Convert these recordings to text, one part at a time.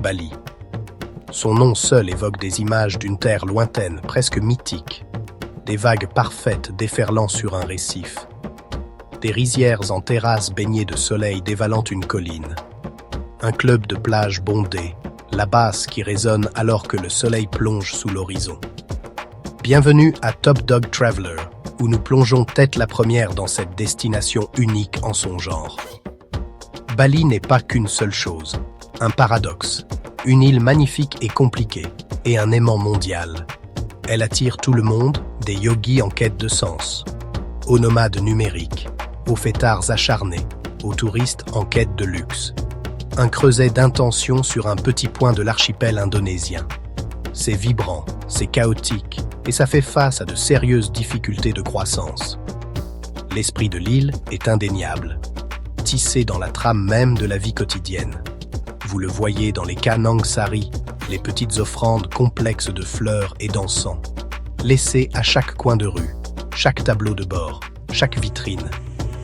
Bali. Son nom seul évoque des images d'une terre lointaine, presque mythique. Des vagues parfaites déferlant sur un récif. Des rizières en terrasse baignées de soleil dévalant une colline. Un club de plage bondé, la basse qui résonne alors que le soleil plonge sous l'horizon. Bienvenue à Top Dog Traveler, où nous plongeons tête la première dans cette destination unique en son genre. Bali n'est pas qu'une seule chose, un paradoxe, une île magnifique et compliquée, et un aimant mondial. Elle attire tout le monde, des yogis en quête de sens, aux nomades numériques, aux fêtards acharnés, aux touristes en quête de luxe. Un creuset d'intention sur un petit point de l'archipel indonésien. C'est vibrant, c'est chaotique, et ça fait face à de sérieuses difficultés de croissance. L'esprit de l'île est indéniable, tissé dans la trame même de la vie quotidienne. Vous le voyez dans les Kanang Sari, les petites offrandes complexes de fleurs et d'encens, laissées à chaque coin de rue, chaque tableau de bord, chaque vitrine.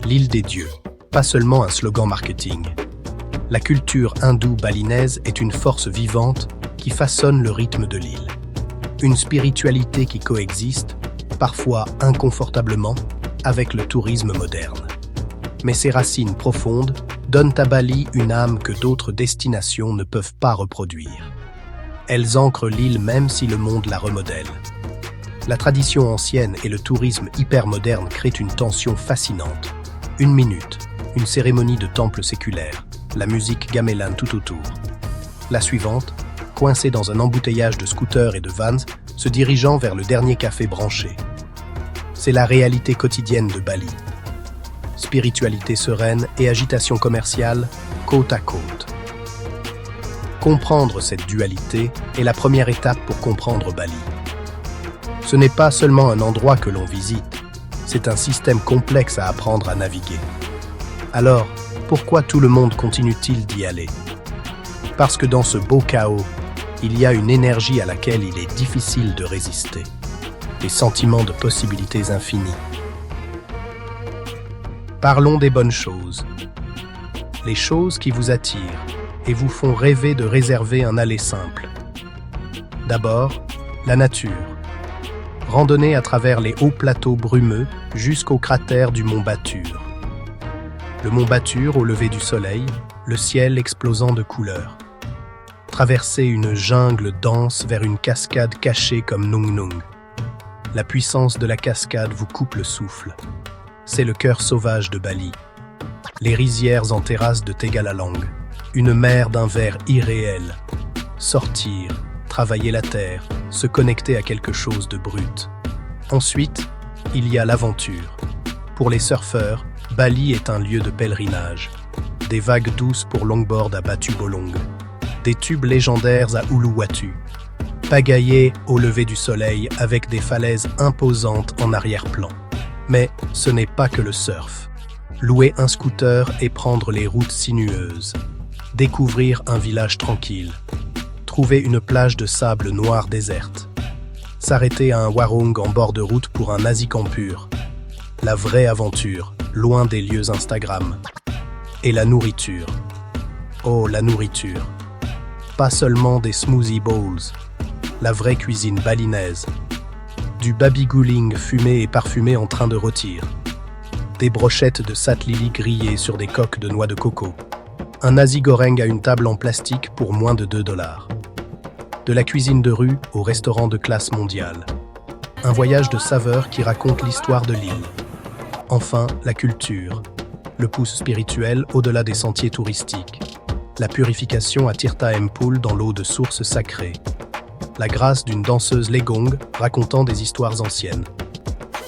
L'île des dieux, pas seulement un slogan marketing. La culture hindoue balinaise est une force vivante qui façonne le rythme de l'île. Une spiritualité qui coexiste, parfois inconfortablement, avec le tourisme moderne. Mais ses racines profondes donnent à Bali une âme que d'autres destinations ne peuvent pas reproduire. Elles ancrent l'île même si le monde la remodèle. La tradition ancienne et le tourisme hyper-moderne créent une tension fascinante. Une minute, une cérémonie de temple séculaire, la musique gamelan tout autour. La suivante, coincée dans un embouteillage de scooters et de vans, se dirigeant vers le dernier café branché. C'est la réalité quotidienne de Bali. Spiritualité sereine et agitation commerciale, côte à côte. Comprendre cette dualité est la première étape pour comprendre Bali. Ce n'est pas seulement un endroit que l'on visite, c'est un système complexe à apprendre à naviguer. Alors, pourquoi tout le monde continue-t-il d'y aller? Parce que dans ce beau chaos, il y a une énergie à laquelle il est difficile de résister. Des sentiments de possibilités infinies. Parlons des bonnes choses. Les choses qui vous attirent et vous font rêver de réserver un aller simple. D'abord, la nature. Randonnée à travers les hauts plateaux brumeux jusqu'au cratère du mont Batur. Le mont Batur au lever du soleil, le ciel explosant de couleurs. Traverser une jungle dense vers une cascade cachée comme Nung Nung. La puissance de la cascade vous coupe le souffle. C'est le cœur sauvage de Bali. Les rizières en terrasse de Tegalalang. Une mer d'un vert irréel. Sortir, travailler la terre, se connecter à quelque chose de brut. Ensuite, il y a l'aventure. Pour les surfeurs, Bali est un lieu de pèlerinage. Des vagues douces pour longboard à Batu Bolong. Des tubes légendaires à Uluwatu. Pagailler au lever du soleil avec des falaises imposantes en arrière-plan. Mais ce n'est pas que le surf. Louer un scooter et prendre les routes sinueuses. Découvrir un village tranquille. Trouver une plage de sable noir déserte. S'arrêter à un warung en bord de route pour un nasi-campur. La vraie aventure, loin des lieux Instagram. Et la nourriture. Oh, la nourriture. Pas seulement des smoothie bowls. La vraie cuisine balinaise. Du babiguling fumé et parfumé en train de rôtir. Des brochettes de satlili grillées sur des coques de noix de coco. Un nasi goreng à une table en plastique pour moins de 2 $. De la cuisine de rue au restaurant de classe mondiale. Un voyage de saveurs qui raconte l'histoire de l'île. Enfin, la culture. Le pouce spirituel au-delà des sentiers touristiques. La purification à Tirta Empul dans l'eau de source sacrée. La grâce d'une danseuse legong racontant des histoires anciennes.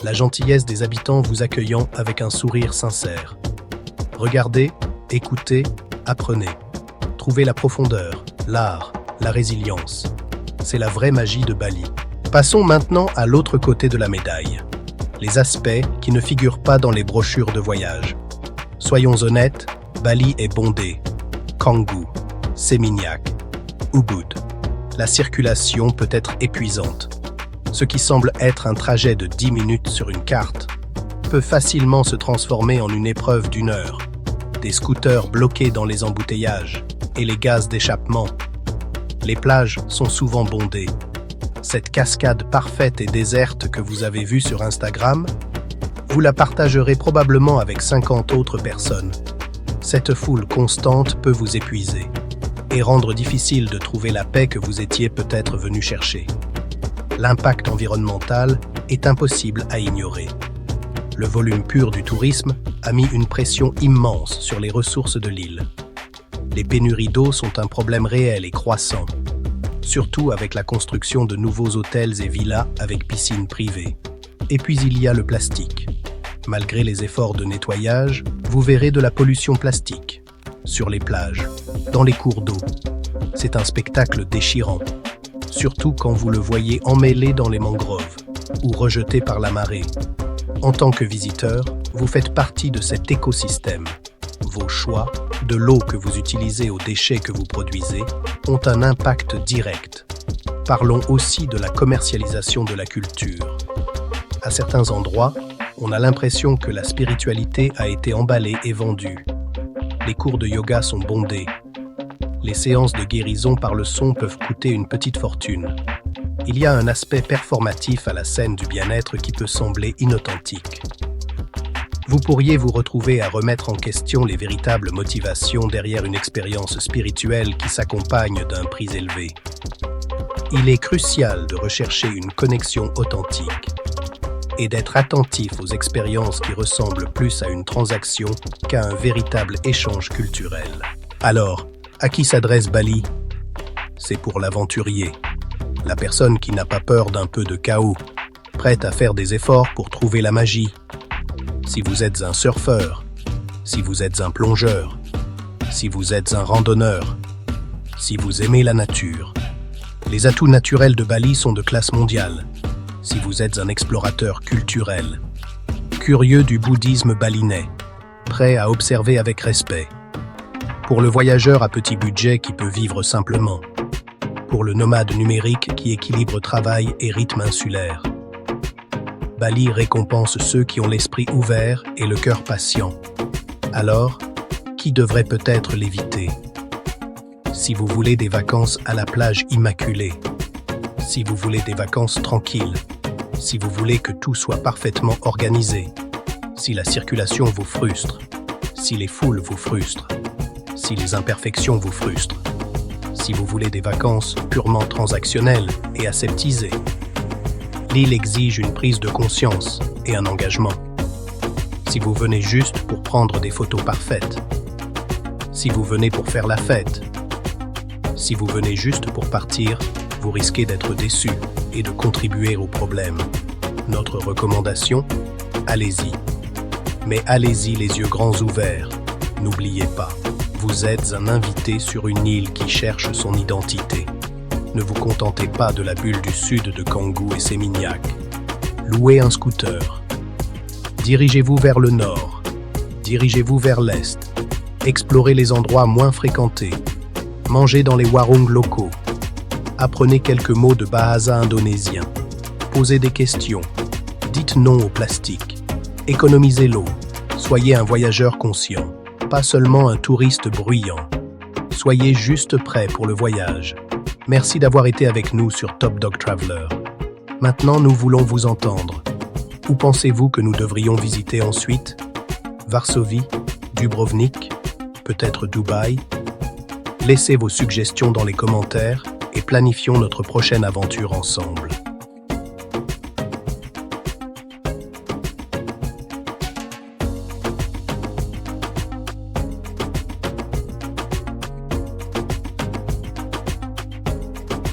La gentillesse des habitants vous accueillant avec un sourire sincère. Regardez, écoutez, apprenez. Trouvez la profondeur, l'art, la résilience. C'est la vraie magie de Bali. Passons maintenant à l'autre côté de la médaille. Les aspects qui ne figurent pas dans les brochures de voyage. Soyons honnêtes, Bali est bondé. Canggu, Seminyak, Ubud. La circulation peut être épuisante. Ce qui semble être un trajet de 10 minutes sur une carte peut facilement se transformer en une épreuve d'1 heure. Des scooters bloqués dans les embouteillages et les gaz d'échappement. Les plages sont souvent bondées. Cette cascade parfaite et déserte que vous avez vue sur Instagram, vous la partagerez probablement avec 50 autres personnes. Cette foule constante peut vous épuiser et rendre difficile de trouver la paix que vous étiez peut-être venu chercher. L'impact environnemental est impossible à ignorer. Le volume pur du tourisme a mis une pression immense sur les ressources de l'île. Les pénuries d'eau sont un problème réel et croissant, surtout avec la construction de nouveaux hôtels et villas avec piscines privées. Et puis il y a le plastique. Malgré les efforts de nettoyage, vous verrez de la pollution plastique sur les plages, dans les cours d'eau. C'est un spectacle déchirant, surtout quand vous le voyez emmêlé dans les mangroves ou rejeté par la marée. En tant que visiteur, vous faites partie de cet écosystème. Vos choix, de l'eau que vous utilisez aux déchets que vous produisez, ont un impact direct. Parlons aussi de la commercialisation de la culture. À certains endroits, on a l'impression que la spiritualité a été emballée et vendue. Les cours de yoga sont bondés. Les séances de guérison par le son peuvent coûter une petite fortune. Il y a un aspect performatif à la scène du bien-être qui peut sembler inauthentique. Vous pourriez vous retrouver à remettre en question les véritables motivations derrière une expérience spirituelle qui s'accompagne d'un prix élevé. Il est crucial de rechercher une connexion authentique et d'être attentif aux expériences qui ressemblent plus à une transaction qu'à un véritable échange culturel. Alors, à qui s'adresse Bali? C'est pour l'aventurier, la personne qui n'a pas peur d'un peu de chaos, prête à faire des efforts pour trouver la magie. Si vous êtes un surfeur, si vous êtes un plongeur, si vous êtes un randonneur, si vous aimez la nature, les atouts naturels de Bali sont de classe mondiale. Si vous êtes un explorateur culturel, curieux du bouddhisme balinais, prêt à observer avec respect. Pour le voyageur à petit budget qui peut vivre simplement. Pour le nomade numérique qui équilibre travail et rythme insulaire. Bali récompense ceux qui ont l'esprit ouvert et le cœur patient. Alors, qui devrait peut-être l'éviter? Si vous voulez des vacances à la plage immaculée, si vous voulez des vacances tranquilles, si vous voulez que tout soit parfaitement organisé, si la circulation vous frustre, si les foules vous frustrent, si les imperfections vous frustrent, si vous voulez des vacances purement transactionnelles et aseptisées, l'île exige une prise de conscience et un engagement. Si vous venez juste pour prendre des photos parfaites, si vous venez pour faire la fête, si vous venez juste pour partir, vous risquez d'être déçu et de contribuer au problème. Notre recommandation, allez-y. Mais allez-y les yeux grands ouverts. N'oubliez pas, vous êtes un invité sur une île qui cherche son identité. Ne vous contentez pas de la bulle du sud de Canggu et Seminyak. Louez un scooter. Dirigez-vous vers le nord. Dirigez-vous vers l'est. Explorez les endroits moins fréquentés. Mangez dans les warung locaux. Apprenez quelques mots de bahasa indonésien. Posez des questions. Dites non au plastique. Économisez l'eau. Soyez un voyageur conscient, pas seulement un touriste bruyant. Soyez juste prêt pour le voyage. Merci d'avoir été avec nous sur Top Dog Traveler. Maintenant, nous voulons vous entendre. Où pensez-vous que nous devrions visiter ensuite? Varsovie, Dubrovnik, peut-être Dubaï? Laissez vos suggestions dans les commentaires et planifions notre prochaine aventure ensemble.